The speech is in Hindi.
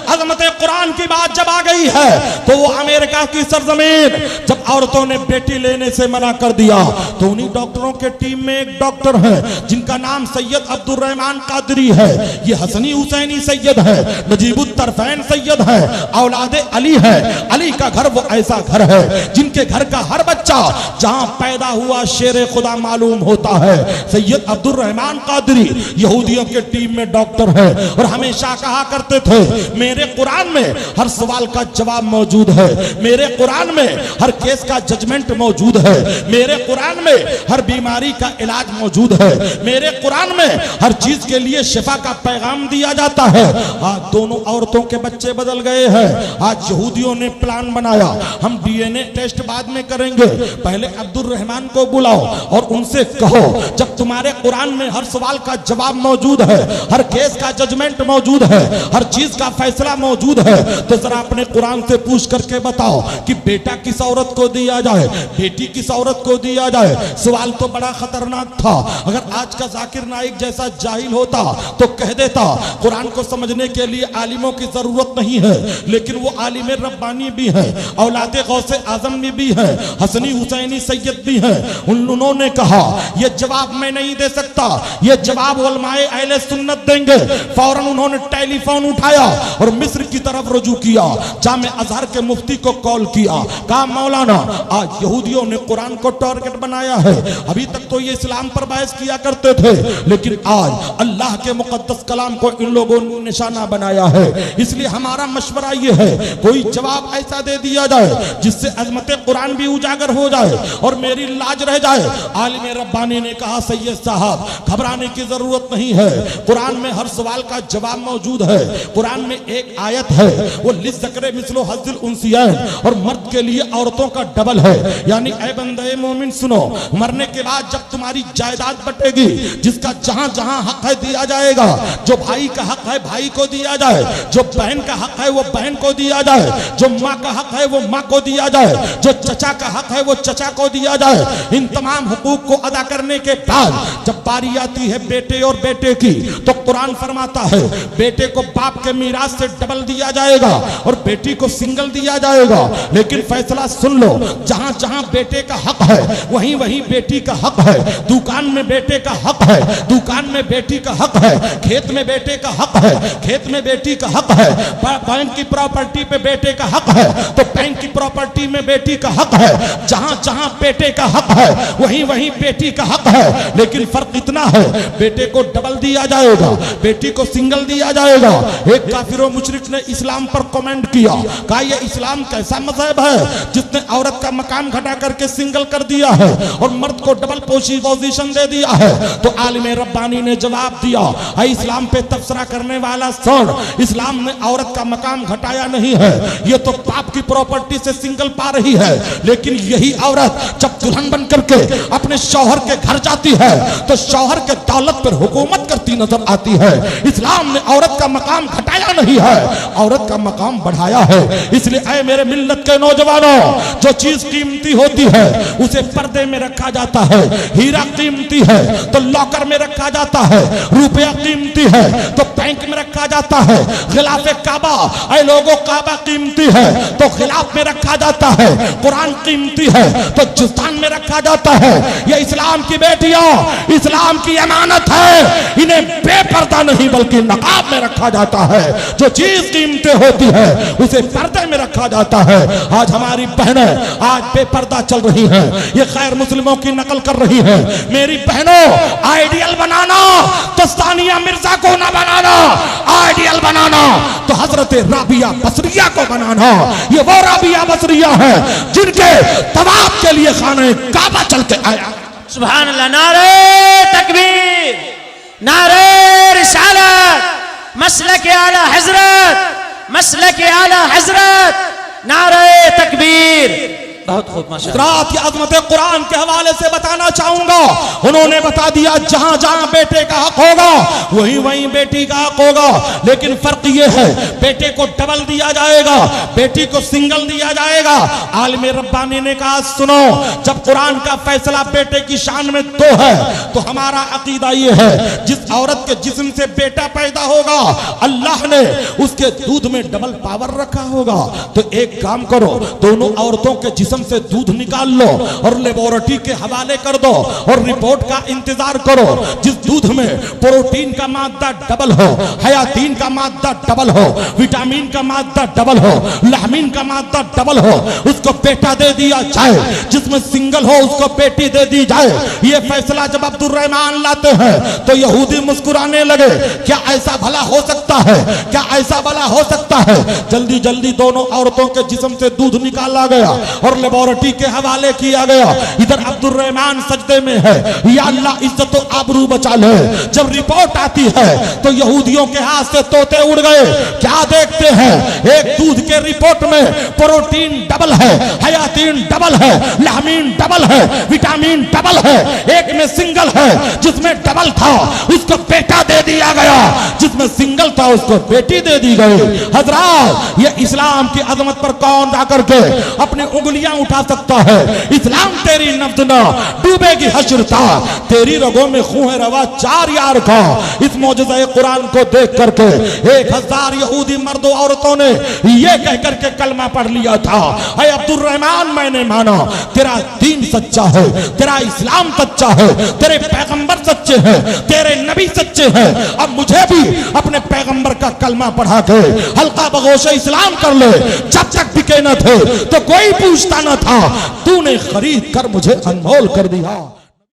अजमत कुरान की बात जब आ गई है तो वो अमेरिका की सरजमीन जब औरतों ने बेटी लेने से मना कर दिया तो उन्हीं डॉक्टरों के टीम में एक डॉक्टर है जिनका नाम सैयद अब्दुल रहमान कादरी है। ये हसनी हुसैनी सैयद है, नजीबुत तरफैन सैयद है, औलादे अली है। अली का घर वो ऐसा घर है जिनके घर का हर बच्चा जहां पैदा हुआ शेर खुदा मालूम होता है। सैयद अब्दुल रहमान कादरी यहूदियों के टीम में डॉक्टर है और हमेशा कहा करते थे मेरे कुरान में हर सवाल का जवाब मौजूद है, मेरे कुरान में हर केस का जजमेंट मौजूद है, मेरे कुरान में हर बीमारी का इलाज मौजूद है, मेरे कुरान में हर चीज के लिए शिफा का पैगाम दिया जाता है। आज दोनों औरतों के बच्चे बदल गए हैं। आज यहूदियों ने प्लान बनाया हम डीएनए टेस्ट बाद में करेंगे, पहले अब्दुल रहमान को बुलाओ और उनसे कहो जब तुम्हारे कुरान में हर सवाल का जवाब मौजूद है, हर केस का जजमेंट मौजूद है, हर चीज का फैसला मौजूद है, तो जरा अपने कुरान से पूछ करके बताओ कि बेटा किस औरत को दिया जाए, बेटी किस औरत को दिया जाए। सवाल तो बड़ा खतरनाक था। अगर आज का जाकिर नाइक जैसा जाहिल होता तो कह देता कुरान को समझने के लिए आलिमों की जरूरत नहीं है, लेकिन वो आलिम रब्बानी भी है, औलादे गौसे आजम भी है, हसनी हुसैनी सैयद भी है। उन्होंने कहा ये जवाब मैं नहीं दे सकता, ये जवाब उलमाए अहले सुन्नत देंगे। फौरन उन्होंने टेलीफोन उठाया और मिस्र की तरफ रुजू किया, जामे अजहर के मुफ्ती को कॉल किया, कहा मौलाना आज यहूदियों ने कुरान को टारगेट बनाया है। अभी तक तो ये इस्लाम पर बहस किया करते थे, लेकिन आज अल्लाह के मुकद्दस कलाम को इन लोगों ने निशाना बनाया है। इसलिए हमारा मशवरा ये है कोई जवाब ऐसा दे दिया जाए जिससे अजमत कुरान भी उजागर हो जाए और मेरी लाज रह जाए। आलिम रब्बानी ने कहा सैयद साहब घबराने की जरूरत नहीं है, कुरान में हर सवाल का जवाब मौजूद है। कुरान में एक आयत है वो लिज़्ज़क्रे मिस्लु हज़्ज़िल उन्सियैन और मर्द के लिए औरतों का डबल है। यानी ऐ बंदे मोमिन सुनो, मरने के बाद जब तुम्हारी जायदाद बटेगी जिसका जहां जहां हक है दिया जाएगा। जो भाई का हक है भाई को दिया जाए, जो बहन का हक है वो बहन को दिया जाए, जो माँ का हक है वो माँ को दिया जाए, जो चचा का हक है वो चचा को दिया जाए। इन तमाम हुकूक को अदा करने के बाद जब बारी आती है बेटे और बेटे की तो कुरान फरमाता है बेटे को बाप के मीरास से डबल दिया जाएगा और बेटी को सिंगल दिया जाएगा। लेकिन फैसला सुन लो, जहां जहां बेटे का हक है वहीं वहीं बेटी का हक है। दुकान में बेटे का हक है, दुकान में बेटी का हक है। खेत में बेटे का हक है, खेत में बेटी का हक है। बैंक की प्रॉपर्टी पे बेटे का हक है तो बैंक की प्रॉपर्टी में बेटी का हक है। जहां जहां बेटे का हक है वहीं वहीं बेटी का हक है। लेकिन फर्क इतना है बेटे को डबल दिया जाएगा, बेटी को सिंगल दिया जाएगा। एक काफिर और मुशरिक ने इस्लाम पर कमेंट किया, कहा यह इस्लाम कैसा मजहब है जिसने औरत का मकाम घटा करके सिंगल कर दिया है और मर्द को डबल पोजीशन दे दिया है। तो आलिम रब्बानी ने जवाब दिया इस्लाम पे तबसरा करने वाला सुन, इस्लाम ने औरत का मकाम घटाया नहीं है, ये तो बाप की प्रॉपर्टी से सिंगल पा रही है। लेकिन यही औरत जब दुल्हन बन करके अपने शौहर के घर जाती है तो शौहर के दौलत पर हुकूमत करती नजर आती है। इस्लाम ने औरत का मकाम घटाया नहीं है, औरत का मकाम बढ़ाया है। इसलिए ऐ मेरे मिल्लत के नौजवानों, जो चीज कीमती होती है उसे पर्दे में रखा जाता है। हीरा कीमती है तो लॉकर में रखा जाता है, रुपया कीमती है तो बैंक में रखा जाता है। खिलाफे काबा, ऐ लोगों काबा कीमती है तो खिलाफ में रखा जाता है। कुरान कीमती है तो जुस्तान में रखा जाता है। ये इस्लाम की बेटियां, इस्लाम की अमानत है, इन्हें बेपर्दा नहीं बल्कि नकाब में रखा जाता है। जो चीज कीमती होती है उसे पर्दे में रखा जाता है। आज हमारी बहनें आज बेपर्दा चल रही हैं, ये गैर मुस्लिमों की नकल कर रही हैं। मेरी बहनों, आइडियल बनाना तो सानिया मिर्जा को ना बनाना, आइडियल बनाना तो हजरत राबिया बसरिया को बनाना। ये वो राबिया बसरिया है जिनके तवाफ के लिए खाने काबा चल के आया। सुभान अल्लाह, नारे तकबीर, नारे रिसालत, मसलक आला हजरत, मसलक आला हजरत, नारे तकबीर। बहुत खूब माशाअल्लाह। रात की अजमत कुरान के हवाले से बताना चाहूंगा। उन्होंने बता दिया जहां जहां बेटे का हक होगा वहीं वहीं बेटी का हक होगा, लेकिन फर्क यह है बेटे को डबल दिया जाएगा, बेटी को सिंगल दिया जाएगा। आलिम रब्बानी ने कहा सुनो, जब कुरान का फैसला बेटे की शान में दो है तो हमारा अकीदा यह है जिस औरत के जिस्म से बेटा पैदा होगा अल्लाह ने उसके दूध में डबल पावर रखा होगा। तो एक काम करो, दोनों औरतों के जिस्म से दूध निकाल लो और लेबोरेटरी के हवाले कर दो और रिपोर्ट का इंतजार करो। जिस दूध में प्रोटीन का मादा डबल हो, हयातीन का मादा डबल हो, विटामिन का मादा डबल हो, लहमीन का मादा डबल हो, उसको बेटा दे दिया जाए। जिसमें सिंगल हो उसको बेटी दे दी जाए। ये फैसला जब अब्दुल रहमान लाते हैं तो यहूदी मुस्कुराने लगे। क्या ऐसा भला हो सकता है? क्या ऐसा भला हो सकता है? जल्दी जल्दी दोनों औरतों के जिस्म से दूध निकाला गया और लेबोरेटरी के हवाले किया गया। इधर अब्दुल रहमान सजदे में है, या अल्लाह इज्जत तो आबरू बचा ले। जब रिपोर्ट आती है तो यहूदियों के हाथ से तोते उड़ गए। क्या देखते हैं? एक दूध के रिपोर्ट में प्रोटीन डबल है, हयातीन डबल है, लहमीन डबल है, विटामिन डबल है। एक में सिंगल है, जिसमें डबल था उसको बेटा दे दिया गया, जिसमें सिंगल था उसको बेटी दे दी गई। हजरात, ये इस्लाम की अजमत पर कौन जाकर के अपनी उंगलियां उठा सकता है? इस्लाम तेरी नब्ज ना डूबेगी हशरता, तेरी रगों में खून रवा चार यार का। इस मौजज़ा कुरान को देख करके 1000 यहूदी मर्दों औरतों ने ये कह करके कलमा पढ़ लिया था, है अब्दुल रहमान मैंने माना तेरा दीन सच्चा है, तेरा इस्लाम सच्चा है, तेरे पैगंबर सच्चे हैं, तेरे नबी सच्चे हैं। अब मुझे भी अपने पैगंबर का कलमा पढ़ा के हल्का बगोशे इस्लाम कर ले। जब तक बिके न थे तो कोई पूछता न था, तूने खरीद कर मुझे अनमोल कर दिया।